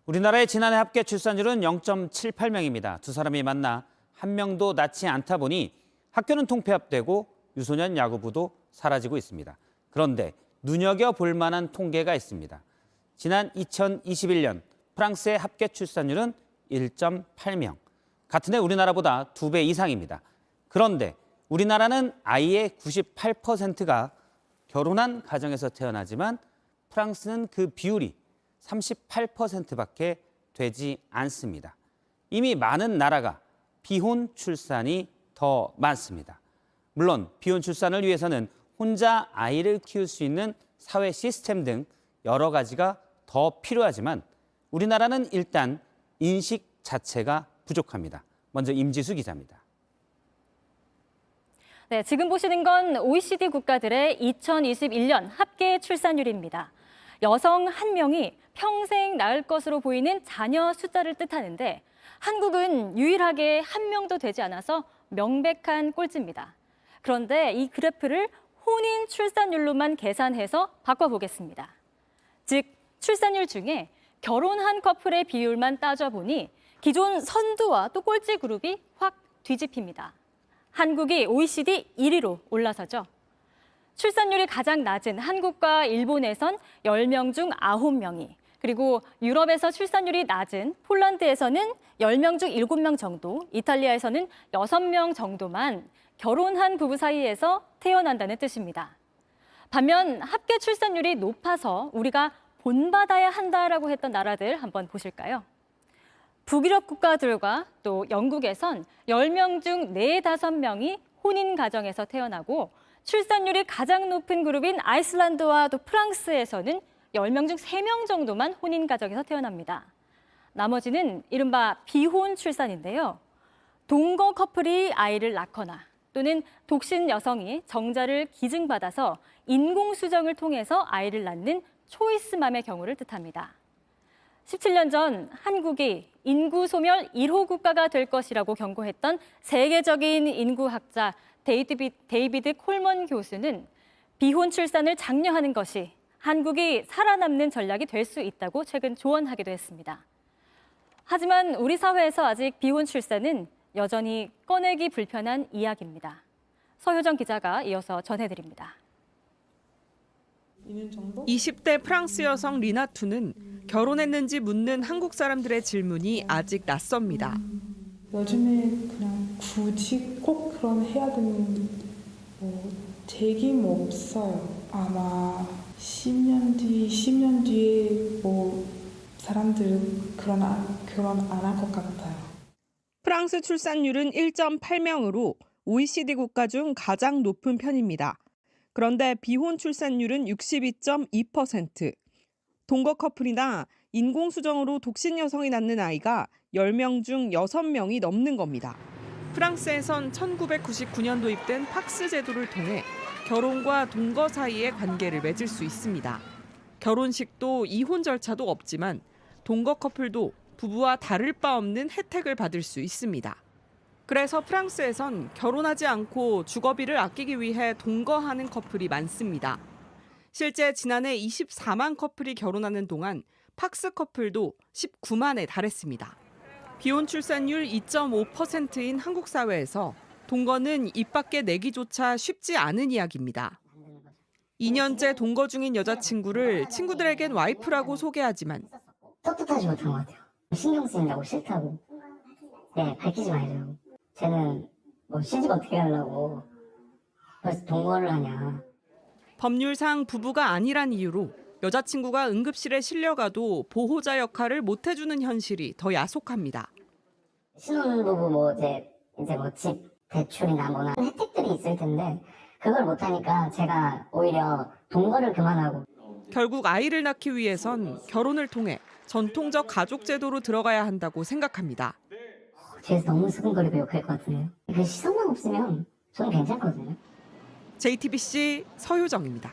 우리나라의 지난해 합계 출산율은 0.78명입니다. 두 사람이 만나 한 명도 낳지 않다 보니 학교는 통폐합되고 유소년 야구부도 사라지고 있습니다. 그런데 눈여겨볼 만한 통계가 있습니다. 지난 2021년 프랑스의 합계 출산율은 1.8명. 같은 해 우리나라보다 2배 이상입니다. 그런데 우리나라는 아이의 98%가 결혼한 가정에서 태어나지만 프랑스는 그 비율이 38%밖에 되지 않습니다. 이미 많은 나라가 비혼 출산이 더 많습니다. 물론 비혼 출산을 위해서는 혼자 아이를 키울 수 있는 사회 시스템 등 여러 가지가 더 필요하지만 우리나라는 일단 인식 자체가 부족합니다. 먼저 임지수 기자입니다. 네, 지금 보시는 건 OECD 국가들의 2021년 합계 출산율입니다. 여성 한 명이 평생 낳을 것으로 보이는 자녀 숫자를 뜻하는데 한국은 유일하게 한 명도 되지 않아서 명백한 꼴찌입니다. 그런데 이 그래프를 혼인 출산율로만 계산해서 바꿔보겠습니다. 즉, 출산율 중에 결혼한 커플의 비율만 따져보니 기존 선두와 또 꼴찌 그룹이 확 뒤집힙니다. 한국이 OECD 1위로 올라서죠. 출산율이 가장 낮은 한국과 일본에선 10명 중 9명이, 그리고 유럽에서 출산율이 낮은 폴란드에서는 10명 중 7명 정도, 이탈리아에서는 6명 정도만 결혼한 부부 사이에서 태어난다는 뜻입니다. 반면 합계 출산율이 높아서 우리가 본받아야 한다라고 했던 나라들 한번 보실까요? 북유럽 국가들과 또 영국에선 10명 중 4, 5명이 혼인 가정에서 태어나고 출산율이 가장 높은 그룹인 아이슬란드와 또 프랑스에서는 10명 중 3명 정도만 혼인 가정에서 태어납니다. 나머지는 이른바 비혼 출산인데요. 동거 커플이 아이를 낳거나 또는 독신 여성이 정자를 기증받아서 인공수정을 통해서 아이를 낳는 초이스맘의 경우를 뜻합니다. 17년 전 한국이 인구 소멸 1호 국가가 될 것이라고 경고했던 세계적인 인구학자 데이비드 콜먼 교수는 비혼 출산을 장려하는 것이 한국이 살아남는 전략이 될 수 있다고 최근 조언하기도 했습니다. 하지만 우리 사회에서 아직 비혼 출산은 여전히 꺼내기 불편한 이야기입니다. 서효정 기자가 이어서 전해드립니다. 20대 프랑스 여성 리나투는 결혼했는지 묻는 한국 사람들의 질문이 아직 낯섭니다. 요즘에 그냥 굳이 꼭 결혼해야 되는 제기는 없어요. 아마 10년 뒤에 사람들 결혼 안 할 것 같아요. 프랑스 출산율은 1.8명으로 OECD 국가 중 가장 높은 편입니다. 그런데 비혼 출산율은 62.2%. 동거 커플이나 인공수정으로 독신 여성이 낳는 아이가 10명 중 6명이 넘는 겁니다. 프랑스에선 1999년 도입된 팍스 제도를 통해 결혼과 동거 사이의 관계를 맺을 수 있습니다. 결혼식도 이혼 절차도 없지만 동거 커플도 부부와 다를 바 없는 혜택을 받을 수 있습니다. 그래서 프랑스에선 결혼하지 않고 주거비를 아끼기 위해 동거하는 커플이 많습니다. 실제 지난해 24만 커플이 결혼하는 동안 팍스 커플도 19만에 달했습니다. 비혼 출산율 2.5%인 한국 사회에서 동거는 입 밖에 내기조차 쉽지 않은 이야기입니다. 2년째 동거 중인 여자친구를 친구들에겐 와이프라고 소개하지만 떳떳하지 못한 것 같아요. 신경 쓰인다고 싫다고. 밝히지 말자고. 쟤는 시집 어떻게 하려고 벌써 동거를 하냐. 법률상 부부가 아니란 이유로 여자친구가 응급실에 실려가도 보호자 역할을 못 해주는 현실이 더 야속합니다. 신혼부부 집 대출이나 뭐나 혜택들이 있을 텐데 그걸 못하니까 제가 오히려 동거를 그만하고. 결국 아이를 낳기 위해선 결혼을 통해 전통적 가족 제도로 들어가야 한다고 생각합니다. 뒤에서 너무 수근거리고 욕할 것 같은데요. 그 시선만 없으면 저는 괜찮거든요. JTBC 서효정입니다.